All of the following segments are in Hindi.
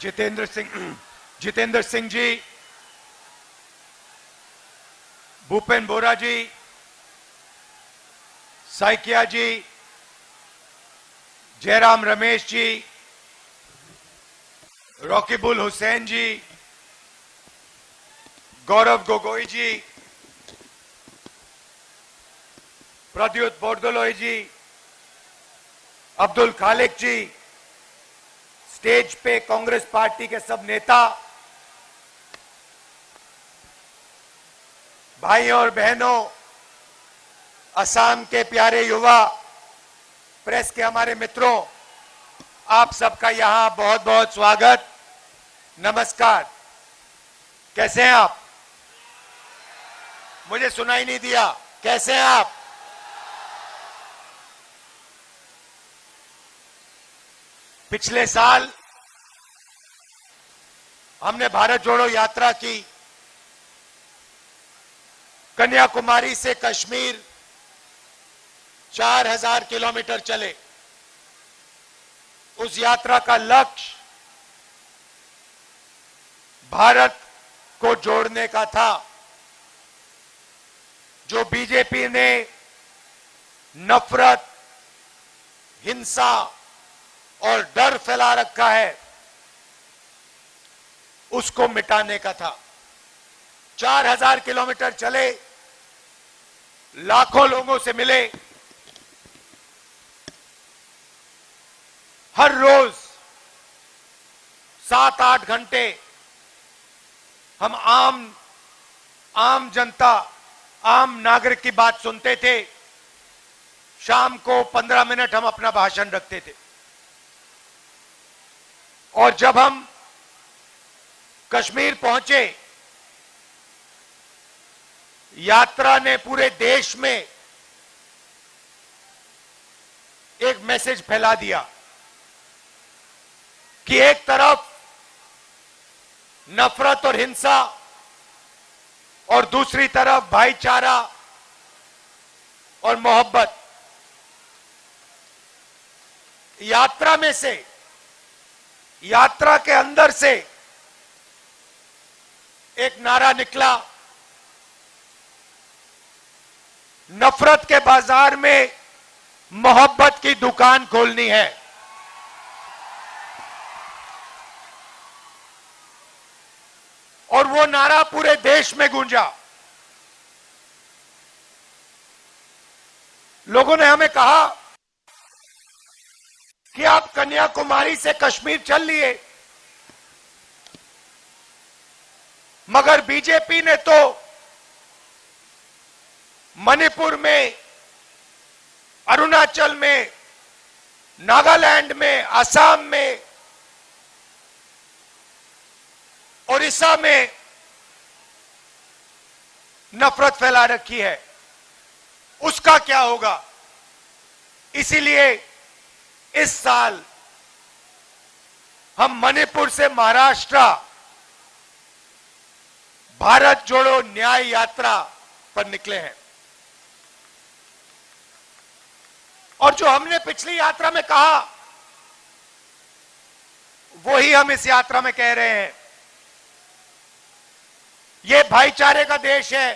जितेंद्र सिंह जी, भूपेन बोरा जी, साइकिया जी, जयराम रमेश जी, रॉकीबुल हुसैन जी, गौरव गोगोई जी, प्रद्युत बोरदोलोई जी, अब्दुल खालिक जी, स्टेज पे कांग्रेस पार्टी के सब नेता, भाइयों और बहनों, असम के प्यारे युवा, प्रेस के हमारे मित्रों, आप सबका यहां बहुत बहुत स्वागत, नमस्कार। कैसे हैं आप? मुझे सुनाई नहीं दिया। कैसे हैं आप? पिछले साल हमने भारत जोड़ो यात्रा की। कन्याकुमारी से कश्मीर 4000 किलोमीटर चले। उस यात्रा का लक्ष्य भारत को जोड़ने का था। जो बीजेपी ने नफरत, हिंसा और डर फैला रखा है, उसको मिटाने का था। 4000 किलोमीटर चले, लाखों लोगों से मिले। हर रोज 7-8 घंटे हम आम जनता, आम नागरिक की बात सुनते थे। शाम को 15 मिनट हम अपना भाषण रखते थे। और जब हम कश्मीर पहुंचे, यात्रा ने पूरे देश में एक मैसेज फैला दिया कि एक तरफ नफरत और हिंसा और दूसरी तरफ भाईचारा और मोहब्बत। यात्रा के अंदर से एक नारा निकला, नफरत के बाजार में मोहब्बत की दुकान खोलनी है। और वो नारा पूरे देश में गूंजा। लोगों ने हमें कहा कि आप कन्याकुमारी से कश्मीर चल लिए, मगर बीजेपी ने तो मणिपुर में, अरुणाचल में, नागालैंड में, असम में, ओडिशा में नफरत फैला रखी है। उसका क्या होगा? इसीलिए इस साल हम मणिपुर से महाराष्ट्र भारत जोड़ो न्याय यात्रा पर निकले हैं। और जो हमने पिछली यात्रा में कहा, वही हम इस यात्रा में कह रहे हैं। ये भाईचारे का देश है,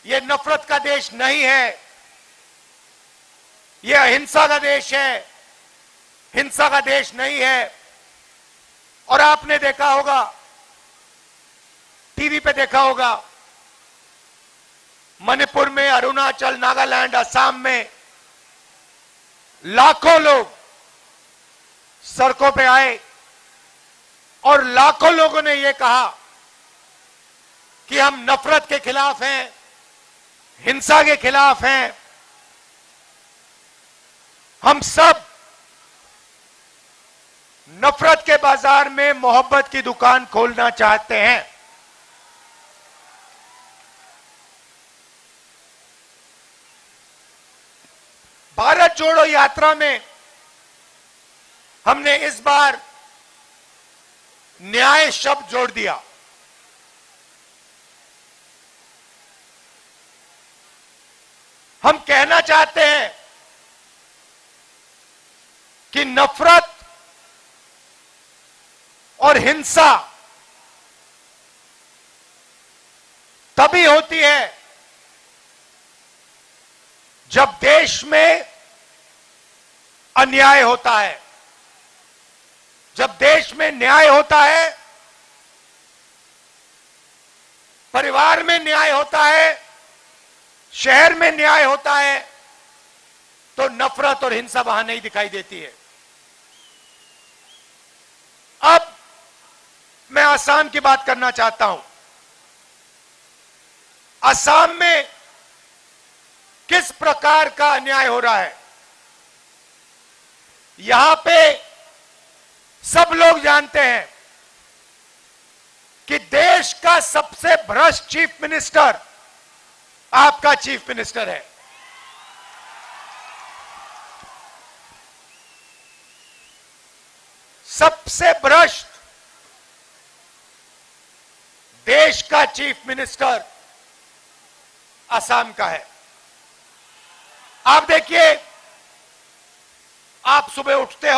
ये नफरत का देश नहीं है, ये अहिंसा का देश है, हिंसा का देश नहीं है। और आपने देखा होगा, टीवी पे देखा होगा, मणिपुर में, अरुणाचल, नागालैंड, असम में लाखों लोग सड़कों पे आए और लाखों लोगों ने यह कहा कि हम नफरत के खिलाफ हैं, हिंसा के खिलाफ हैं। हम सब नफरत के बाजार में मोहब्बत की दुकान खोलना चाहते हैं। भारत जोड़ो यात्रा में हमने इस बार न्याय शब्द जोड़ दिया। हम कहना चाहते हैं कि नफरत और हिंसा तभी होती है जब देश में अन्याय होता है। जब देश में न्याय होता है, परिवार में न्याय होता है, शहर में न्याय होता है, तो नफरत और हिंसा वहां नहीं दिखाई देती है। अब मैं असम की बात करना चाहता हूं। असम में किस प्रकार का अन्याय हो रहा है, यहां पे सब लोग जानते हैं कि देश का सबसे भ्रष्ट चीफ मिनिस्टर आपका चीफ मिनिस्टर है। सबसे भ्रष्ट देश का चीफ मिनिस्टर असम का है। आप देखिए, आप सुबह उठते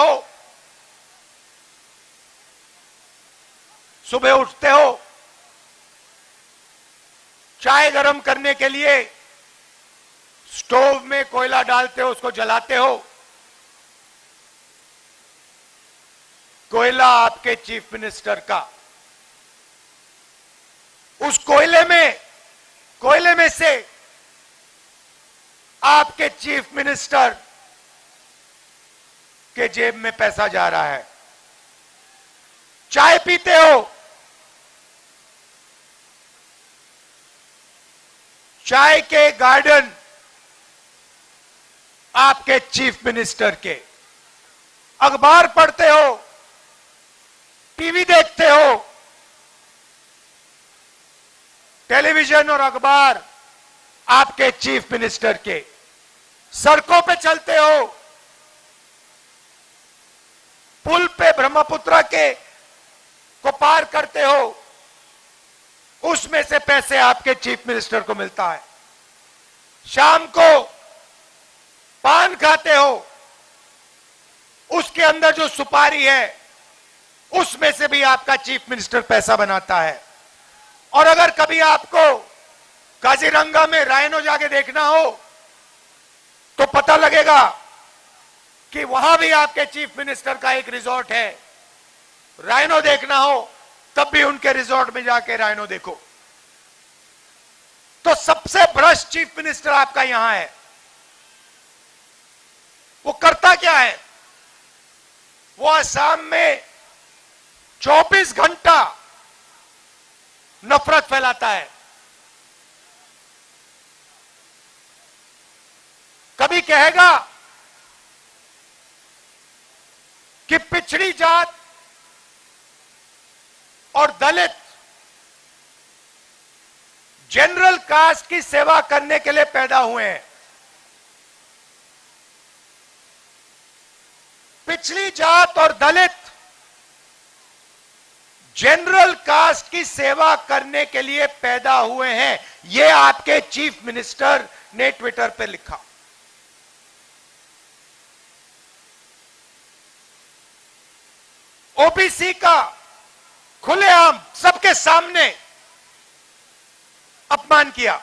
हो, चाय गरम करने के लिए स्टोव में कोयला डालते हो, उसको जलाते हो। कोयला आपके चीफ मिनिस्टर का, उस कोयले में से आपके चीफ मिनिस्टर के जेब में पैसा जा रहा है। चाय पीते हो, चाय के गार्डन आपके चीफ मिनिस्टर के। अखबार पढ़ते हो, टीवी देखते हो, टेलीविजन और अखबार आपके चीफ मिनिस्टर के। सड़कों पे चलते हो, पुल पे ब्रह्मपुत्र के को पार करते हो, उसमें से पैसे आपके चीफ मिनिस्टर को मिलता है। शाम को पान खाते हो, उसके अंदर जो सुपारी है उसमें से भी आपका चीफ मिनिस्टर पैसा बनाता है। और अगर कभी आपको काजीरंगा में राइनो जाके देखना हो तो पता लगेगा कि वहां भी आपके चीफ मिनिस्टर का एक रिजॉर्ट है। राइनो देखना हो तब भी उनके रिजॉर्ट में जाके राइनो देखो। तो सबसे भ्रष्ट चीफ मिनिस्टर आपका यहां है। वो करता क्या है? वो असम में 24 घंटा नफरत फैलाता है। कभी कहेगा कि पिछड़ी जात और दलित जनरल कास्ट की सेवा करने के लिए पैदा हुए हैं। पिछड़ी जात और दलित जनरल कास्ट की सेवा करने के लिए पैदा हुए हैं, यह आपके चीफ मिनिस्टर ने ट्विटर पर लिखा। ओबीसी का खुलेआम सबके सामने अपमान किया।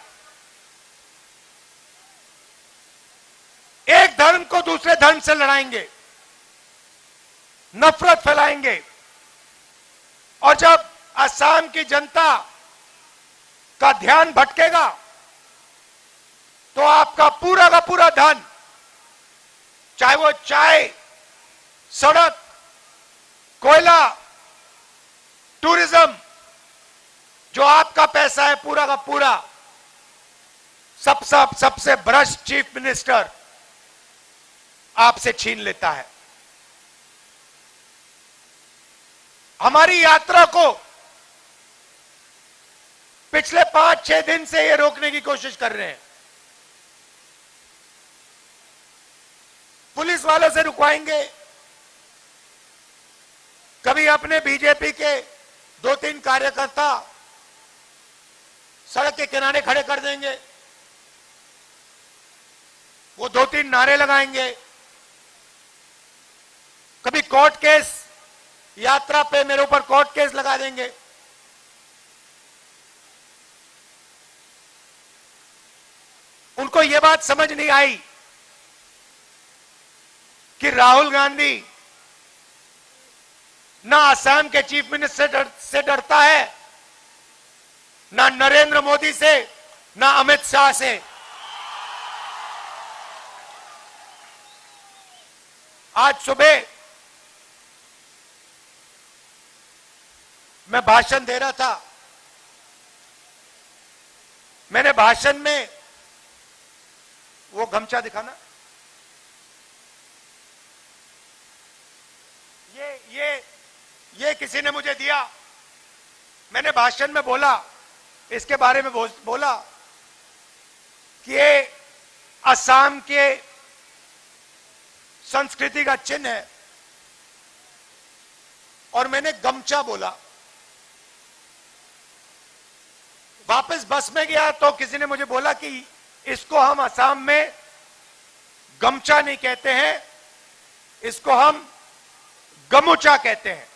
एक धर्म को दूसरे धर्म से लड़ाएंगे, नफरत फैलाएंगे। और जब असम की जनता का ध्यान भटकेगा तो आपका पूरा का पूरा धन, चाहे वो चाय, सड़क, कोयला, टूरिज्म, जो आपका पैसा है पूरा का पूरा, सबसे भ्रष्ट चीफ मिनिस्टर आपसे छीन लेता है। हमारी यात्रा को पिछले 5-6 दिन से ये रोकने की कोशिश कर रहे हैं। पुलिस वालों से रुकवाएंगे, कभी अपने बीजेपी के 2-3 कार्यकर्ता सड़क के किनारे खड़े कर देंगे, वो 2-3 नारे लगाएंगे। कभी कोर्ट केस यात्रा पे मेरे ऊपर कोर्ट केस लगा देंगे। उनको यह बात समझ नहीं आई कि राहुल गांधी ना असम के चीफ मिनिस्टर से डरता है, ना नरेंद्र मोदी से, ना अमित शाह से। आज सुबह मैं भाषण दे रहा था। मैंने भाषण में वो गमछा दिखाना, ये किसी ने मुझे दिया। मैंने भाषण में बोला, इसके बारे में बोला कि ये असम के संस्कृति का चिन्ह है, और मैंने गमछा बोला। वापस बस में गया तो किसी ने मुझे बोला कि इसको हम असम में गमछा नहीं कहते हैं, इसको हम गमुचा कहते हैं।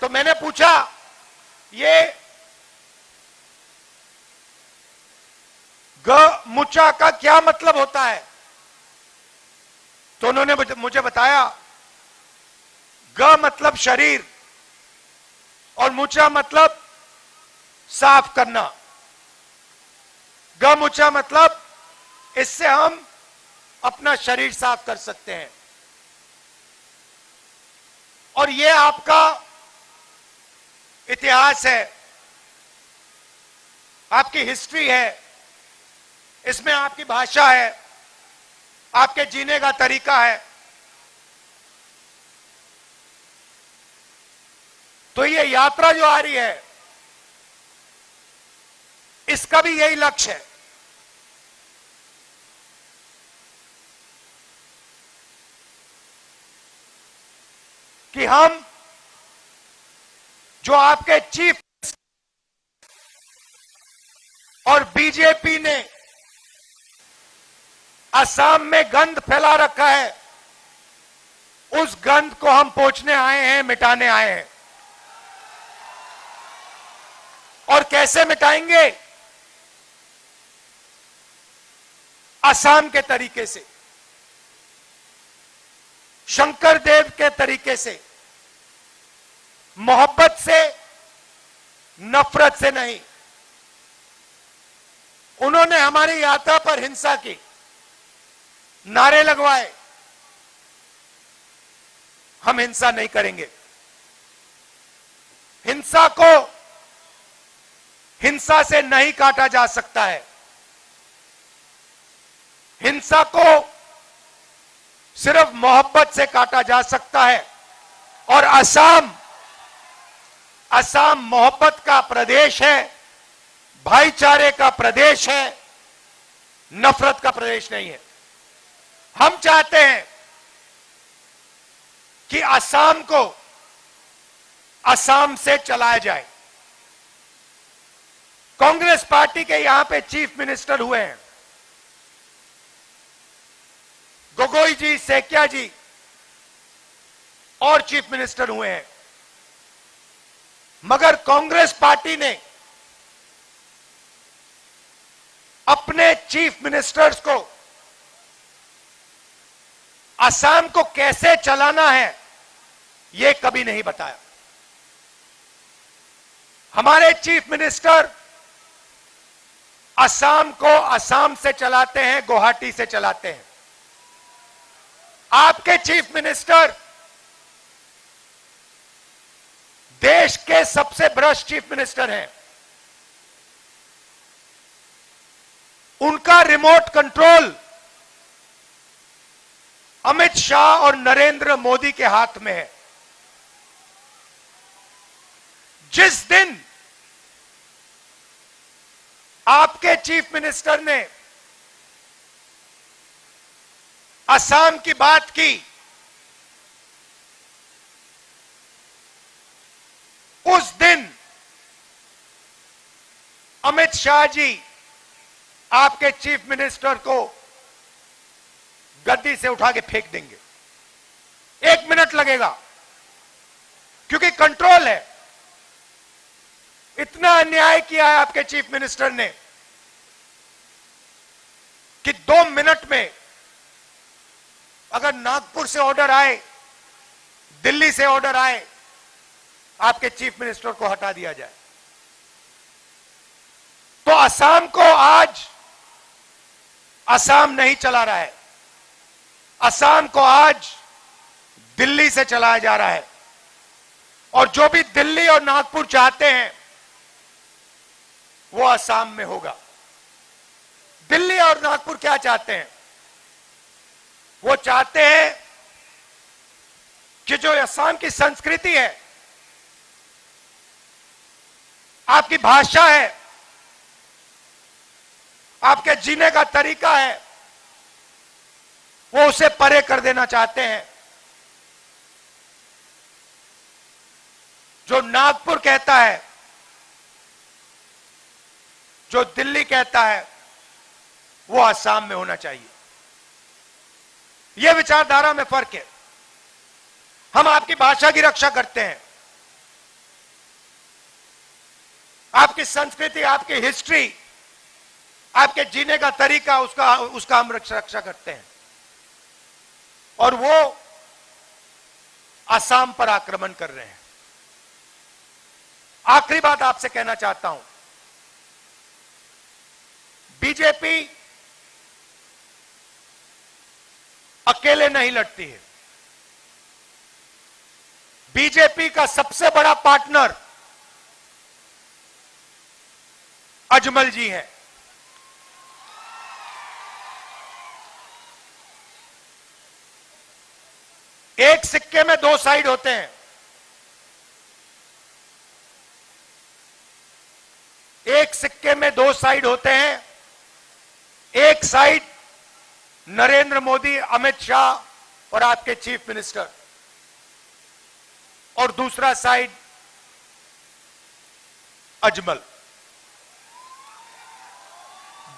तो मैंने पूछा ये गमुचा का क्या मतलब होता है? तो उन्होंने मुझे बताया ग मतलब शरीर और मुचा मतलब साफ करना। गमुचा मतलब इससे हम अपना शरीर साफ कर सकते हैं। और ये आपका इतिहास है, आपकी हिस्ट्री है, इसमें आपकी भाषा है, आपके जीने का तरीका है। तो ये यात्रा जो आ रही है, इसका भी यही लक्ष्य है कि हम जो आपके चीफ और बीजेपी ने असम में गंद फैला रखा है, उस गंद को हम पोंछने आए हैं, मिटाने आए हैं। और कैसे मिटाएंगे? असम के तरीके से, शंकर देव के तरीके से, मोहब्बत से, नफरत से नहीं। उन्होंने हमारी यात्रा पर हिंसा की, नारे लगवाए। हम हिंसा नहीं करेंगे। हिंसा को हिंसा से नहीं काटा जा सकता है। हिंसा को सिर्फ मोहब्बत से काटा जा सकता है। और असम मोहब्बत का प्रदेश है, भाईचारे का प्रदेश है, नफरत का प्रदेश नहीं है। हम चाहते हैं कि असम को असम से चलाया जाए। कांग्रेस पार्टी के यहां पे चीफ मिनिस्टर हुए हैं, गोगोई जी, सैकिया जी, और चीफ मिनिस्टर हुए हैं। मगर कांग्रेस पार्टी ने अपने चीफ मिनिस्टर्स को असम को कैसे चलाना है, यह कभी नहीं बताया। हमारे चीफ मिनिस्टर असम को असम से चलाते हैं, गुवाहाटी से चलाते हैं। आपके चीफ मिनिस्टर देश के सबसे भ्रष्ट चीफ मिनिस्टर हैं। उनका रिमोट कंट्रोल अमित शाह और नरेंद्र मोदी के हाथ में है। जिस दिन आपके चीफ मिनिस्टर ने असम की बात की, उस दिन अमित शाह जी आपके चीफ मिनिस्टर को गद्दी से उठा के फेंक देंगे। 1 मिनट लगेगा। क्योंकि कंट्रोल है। इतना अन्याय किया है आपके चीफ मिनिस्टर ने कि 2 मिनट में अगर नागपुर से ऑर्डर आए, दिल्ली से ऑर्डर आए, आपके चीफ मिनिस्टर को हटा दिया जाए। तो असम को आज असम नहीं चला रहा है, असम को आज दिल्ली से चलाया जा रहा है। और जो भी दिल्ली और नागपुर चाहते हैं वो असम में होगा। दिल्ली और नागपुर क्या चाहते हैं? वो चाहते हैं कि जो असम की संस्कृति है, आपकी भाषा है, आपके जीने का तरीका है, वो उसे परे कर देना चाहते हैं। जो नागपुर कहता है, जो दिल्ली कहता है, वो असम में होना चाहिए। यह विचारधारा में फर्क है। हम आपकी भाषा की रक्षा करते हैं, आपकी संस्कृति, आपकी हिस्ट्री, आपके जीने का तरीका, उसका हम रक्षा करते हैं। और वो असम पर आक्रमण कर रहे हैं। आखिरी बात आपसे कहना चाहता हूं, बीजेपी अकेले नहीं लड़ती है। बीजेपी का सबसे बड़ा पार्टनर अजमल जी हैं। एक सिक्के में 2 साइड होते हैं। एक सिक्के में 2 साइड होते हैं। एक साइड नरेंद्र मोदी, अमित शाह और आपके चीफ मिनिस्टर, और दूसरा साइड अजमल।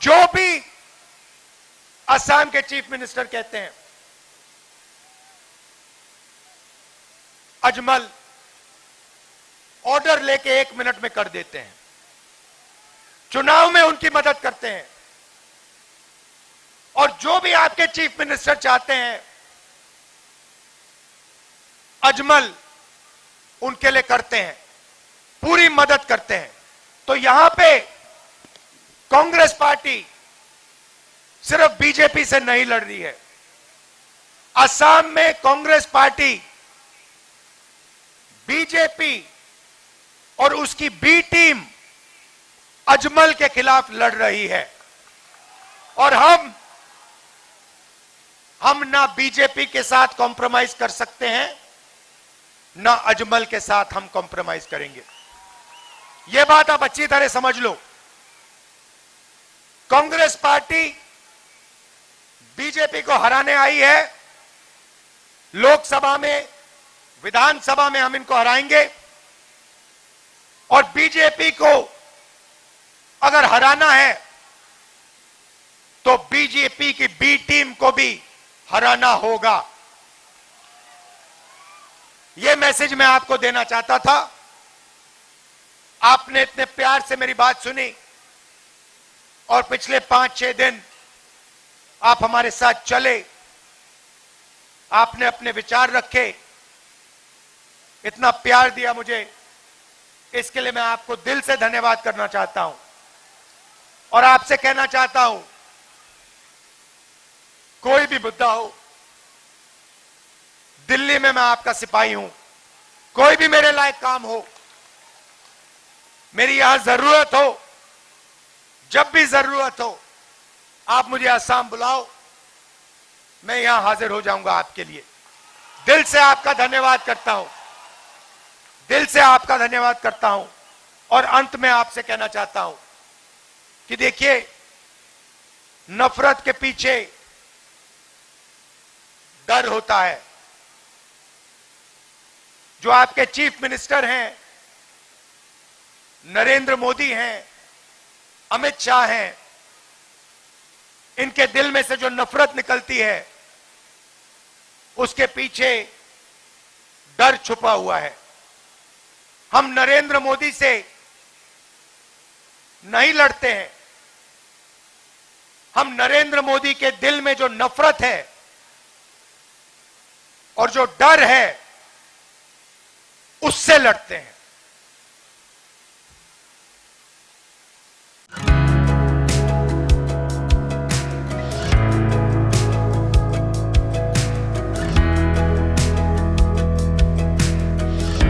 जो भी असम के चीफ मिनिस्टर कहते हैं, अजमल ऑर्डर लेके 1 मिनट में कर देते हैं। चुनाव में उनकी मदद करते हैं। और जो भी आपके चीफ मिनिस्टर चाहते हैं, अजमल उनके लिए करते हैं, पूरी मदद करते हैं। तो यहां पे कांग्रेस पार्टी सिर्फ बीजेपी से नहीं लड़ रही है। असम में कांग्रेस पार्टी बीजेपी और उसकी बी टीम अजमल के खिलाफ लड़ रही है। और हम ना बीजेपी के साथ कॉम्प्रोमाइज कर सकते हैं, ना अजमल के साथ हम कॉम्प्रोमाइज करेंगे। यह बात आप अच्छी तरह समझ लो। कांग्रेस पार्टी बीजेपी को हराने आई है। लोकसभा में, विधानसभा में हम इनको हराएंगे। और बीजेपी को अगर हराना है तो बीजेपी की बी टीम को भी हराना होगा। यह मैसेज मैं आपको देना चाहता था। आपने इतने प्यार से मेरी बात सुनी और पिछले 5-6 दिन आप हमारे साथ चले, आपने अपने विचार रखे, इतना प्यार दिया मुझे, इसके लिए मैं आपको दिल से धन्यवाद करना चाहता हूं। और आपसे कहना चाहता हूं, कोई भी मुद्दा हो, दिल्ली में मैं आपका सिपाही हूं। कोई भी मेरे लायक काम हो, मेरी यहां जरूरत हो, जब भी जरूरत हो, आप मुझे असम बुलाओ, मैं यहां हाजिर हो जाऊंगा आपके लिए। दिल से आपका धन्यवाद करता हूं, दिल से आपका धन्यवाद करता हूं। और अंत में आपसे कहना चाहता हूं कि देखिए, नफरत के पीछे डर होता है। जो आपके चीफ मिनिस्टर हैं, नरेंद्र मोदी हैं, अमित शाह हैं, इनके दिल में से जो नफरत निकलती है, उसके पीछे डर छुपा हुआ है। हम नरेंद्र मोदी से नहीं लड़ते हैं। हम नरेंद्र मोदी के दिल में जो नफरत है और जो डर है उससे लड़ते हैं।